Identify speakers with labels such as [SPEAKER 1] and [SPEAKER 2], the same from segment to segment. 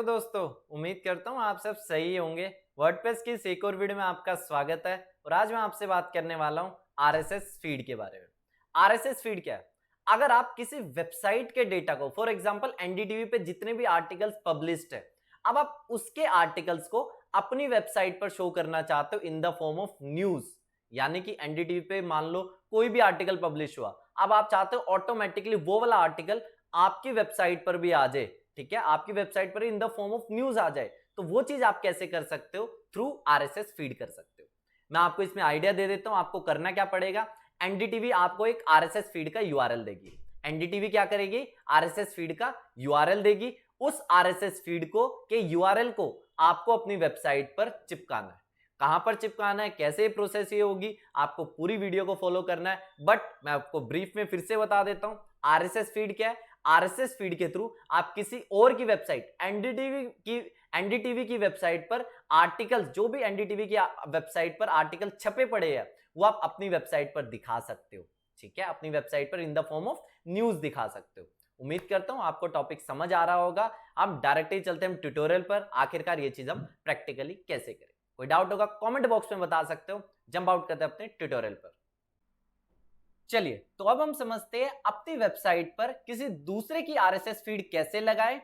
[SPEAKER 1] हो दोस्तों। उम्मीद करता हूँ आप सब सही होंगे। वर्डप्रेस की इस एक और वीडियो में आपका स्वागत है और आज मैं आपसे बात करने वाला हूँ आरएसएस फीड के बारे में। आरएसएस फीड क्या है? अगर आप किसी वेबसाइट के डेटा को, फॉर एग्जांपल एनडीटीवी पे जितने भी आर्टिकल्स पब्लिश्ड है, अब आप उसके आर्टिकल्स को अपनी वेबसाइट पर शो करना चाहते हो इन द फॉर्म ऑफ न्यूज, यानी कि एनडीटीवी पे मान लो कोई भी आर्टिकल पब्लिश हुआ, अब आप चाहते हो ऑटोमेटिकली वो वाला आर्टिकल आपकी वेबसाइट पर भी आ जाए। ठीक है, आपकी वेबसाइट पर in the form of news आ जाए, तो वो चीज आप कैसे कर सकते हो? थ्रू आरएसएस फीड कर सकते हो। मैं आपको इसमें आइडिया दे देता हूं। आपको करना क्या पड़ेगा? एनडीटीवी आपको एक आरएसएस फीड का यूआरएल देगी। एनडीटीवी क्या करेगी? आरएसएस फीड का यूआरएल देगी। उस आरएसएस फीड को के यूआरएल को आपको अपनी वेबसाइट पर चिपकाना है। कहां पर चिपकाना है, कैसे प्रोसेस ये होगी, आपको पूरी वीडियो को फॉलो करना है। बट मैं आपको ब्रीफ में फिर से बता देता हूं आरएसएस फीड क्या है। आरएसएस फीड के थ्रू आप किसी और की वेबसाइट, एनडीटीवी की वेबसाइट पर आर्टिकल, जो भी एनडीटीवी की वेबसाइट पर आर्टिकल छपे पड़े हैं, वो आप अपनी वेबसाइट पर दिखा सकते हो। ठीक है, अपनी वेबसाइट पर in the form of news दिखा सकते हो। उम्मीद करता हूं आपको टॉपिक समझ आ रहा होगा। हम डायरेक्टली चलते हैं ट्यूटोरियल पर, आखिरकार ये चीज हम प्रैक्टिकली कैसे करें। कोई डाउट होगा कमेंट बॉक्स में बता सकते हो। जंप आउट करते हैं अपने ट्यूटोरियल पर। चलिए, तो अब हम समझते हैं अपनी वेबसाइट पर किसी दूसरे की आरएसएस फीड कैसे लगाएं।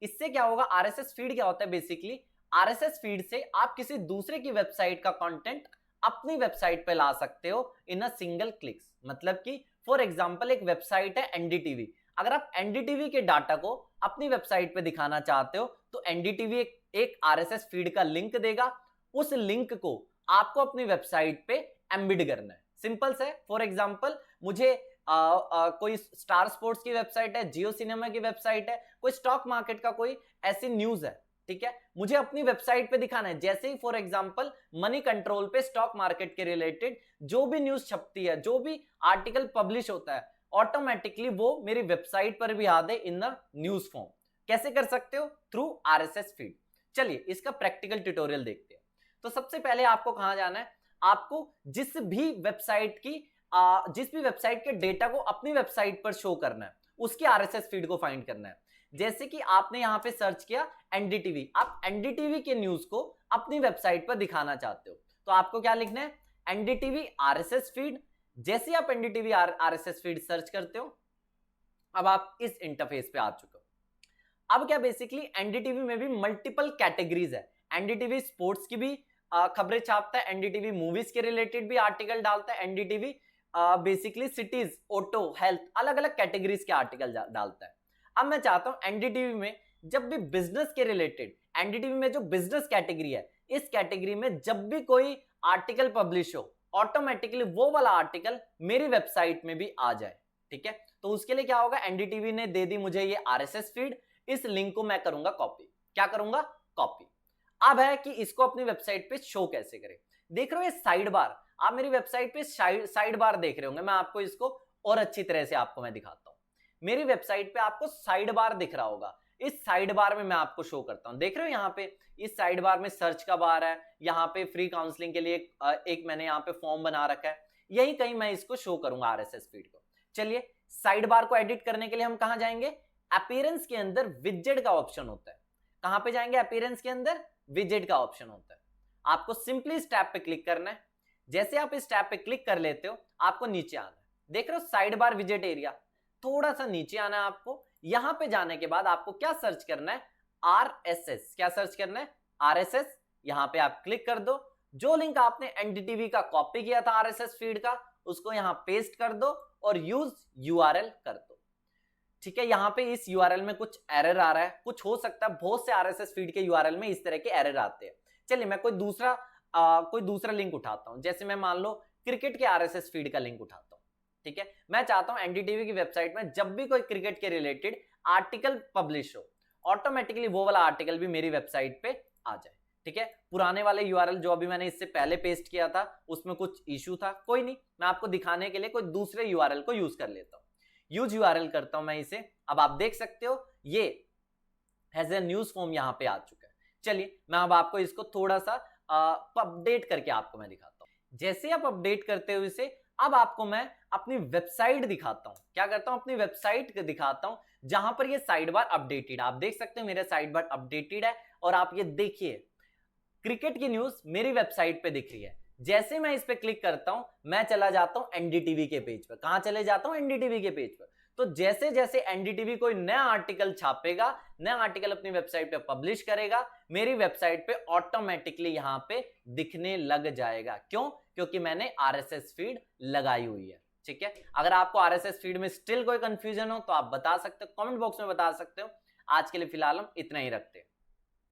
[SPEAKER 1] इससे क्या होगा? आरएसएस फीड क्या होता है? बेसिकली आरएसएस फीड से आप किसी दूसरे की वेबसाइट का कंटेंट अपनी वेबसाइट पे ला सकते हो इन अ सिंगल क्लिक्स। मतलब कि फॉर एग्जांपल एक वेबसाइट है एनडीटीवी, अगर आप एनडीटीवी के डाटा को अपनी वेबसाइट पे दिखाना चाहते हो तो एनडीटीवी एक आरएसएस फीड का लिंक देगा। उस लिंक को आपको अपनी वेबसाइट पे एम्बेड करना है। सिंपल से, फॉर एग्जांपल मुझे कोई स्टार स्पोर्ट्स की वेबसाइट है, जियो सिनेमा की वेबसाइट है, कोई स्टॉक मार्केट का कोई ऐसी न्यूज है, ठीक है, मुझे अपनी वेबसाइट पे दिखाना है। जैसे ही फॉर एग्जांपल मनी कंट्रोल पे स्टॉक मार्केट के रिलेटेड जो भी न्यूज छपती है, जो भी आर्टिकल पब्लिश होता है, ऑटोमेटिकली वो मेरी वेबसाइट पर भी आ दे इन द न्यूज फॉर्म। कैसे कर सकते हो? Through RSS feed. चलिए इसका प्रैक्टिकल ट्यूटोरियल देखते हैं। तो सबसे पहले आपको कहां जाना है? आपको जिस भी वेबसाइट के डेटा को अपनी वेबसाइट पर शो करना है, उसकी आरएसएस फीड को फाइंड करना है। जैसे कि आपने यहां पे सर्च किया एनडीटीवी, आप एनडीटीवी के न्यूज को अपनी वेबसाइट पर दिखाना चाहते हो, तो आपको क्या लिखना है? NDTV RSS feed. जैसे आप एनडीटीवी आरएसएस फीड सर्च करते हो, अब आप इस इंटरफेस पे आ चुके हो। अब क्या, बेसिकली एनडीटीवी में भी मल्टीपल कैटेगरीज है। एनडीटीवी स्पोर्ट्स की भी खबरें छापता है, एनडीटीवी मूवीज के रिलेटेड भी आर्टिकल डालता है, NDTV basically cities, auto, health, अलग अलग कैटेगरीज के आर्टिकल डालता है। अब मैं चाहता हूं एनडीटीवी में जब भी बिजनेस के रिलेटेड, एनडीटीवी में जो बिजनेस कैटेगरी है, इस कैटेगरी में जब भी कोई आर्टिकल पब्लिश हो, ऑटोमेटिकली वो वाला आर्टिकल मेरी वेबसाइट में भी आ जाए। ठीक है, तो उसके लिए क्या होगा? एनडीटीवी ने दे दी मुझे ये आरएसएस फीड, इस लिंक को मैं करूंगा कॉपी। क्या करूंगा? कॉपी। अब है कि इसको अपनी वेबसाइट पे शो कैसे करें। देख रहे हो ये साइड बार, आप मेरी वेबसाइट पे साइड बार देख रहे होंगे। मैं आपको इसको और अच्छी तरह से आपको मैं दिखाता हूं। मेरी वेबसाइट पे आपको साइड बार दिख रहा होगा। इस साइड बार में मैं आपको शो करता हूं। देख रहे हो यहाँ पे इस साइड बार में सर्च का बार है, यहाँ पे फ्री काउंसलिंग के लिए एक मैंने यहाँ पे फॉर्म बना रखा है। यही कहीं मैं इसको शो करूंगा आरएसएस फीड को। चलिए, साइड बार को एडिट करने के लिए हम कहां जाएंगे? अपीयरेंस के अंदर विजेट का ऑप्शन होता है। कहां पे जाएंगे? अपीयरेंस के अंदर विजेट का ऑप्शन होता है। आपको सिंपली इस टैब पे क्लिक करना है। जैसे आप इस टैब पे क्लिक कर लेते हो, आपको नीचे आना है। देख रहे हो साइड बार विजेट एरिया, थोड़ा सा नीचे आना है आपको। यहां पे जाने के बाद आपको क्या सर्च करना है? आरएसएस। क्या सर्च करना है? आरएसएस। यहां पे आप क्लिक कर दो। जो लिंक आपने एनडीटीवी का कॉपी किया था आरएसएस फीड का, उसको यहां पेस्ट कर दो और यूज यूआरएल कर दो। ठीक है, यहां पे इस यूआरएल में कुछ एरर आ रहा है, कुछ हो सकता है, बहुत से आरएसएस फीड के यूआरएल में इस तरह के एरर आते हैं। चलिए मैं कोई दूसरा लिंक उठाता हूं। जैसे मैं मान लो क्रिकेट के आरएसएस फीड का लिंक उठाता हूं। ठीक है, मैं चाहता हूं एनडीटीवी की वेबसाइट में जब भी कोई क्रिकेट के रिलेटेड आर्टिकल पब्लिश हो, ऑटोमेटिकली वो वाला आर्टिकल भी मेरी वेबसाइट पे आ जाए। ठीक है, पुराने वाले यूआरएल जो अभी मैंने इससे पहले पेस्ट किया था, उसमें कुछ इशू था, कोई नहीं, मैं आपको दिखाने के लिए कोई दूसरे यूआरएल को यूज कर लेता हूं। यूज यूआरएल करता हूं मैं इसे। अब आप देख सकते हो ये हैज ए न्यूज फॉर्म यहां पे आ चुका है। चलिए मैं अब आपको इसको थोड़ा सा अपडेट करके आपको मैं दिखाता हूं। जैसे आप अपडेट करते हो इसे, अब आपको मैं अपनी वेबसाइट दिखाता हूं। क्या करता हूं? अपनी वेबसाइट दिखाता हूं जहां पर ये साइड बार अपडेटेड, आप देख सकते हो मेरे साइड बार अपडेटेड है। और आप ये देखिए क्रिकेट की न्यूज मेरी वेबसाइट पे दिख रही है। जैसे मैं इस पे क्लिक करता हूं मैं चला जाता हूं एनडीटीवी के पेज पर। कहां चले जाता हूं? एनडीटीवी के पेज पर। तो जैसे जैसे एनडीटीवी कोई नया आर्टिकल छापेगा, नया आर्टिकल अपनी वेबसाइट पे पब्लिश करेगा, मेरी वेबसाइट पे ऑटोमेटिकली यहां पे दिखने लग जाएगा। क्यों? क्योंकि मैंने आरएसएस फीड लगाई हुई है। ठीक है, अगर आपको आरएसएस फीड में स्टिल कोई कंफ्यूजन हो तो आप बता सकते हो, कमेंट बॉक्स में बता सकते हो। आज के लिए फिलहाल हम इतना ही रखते हैं।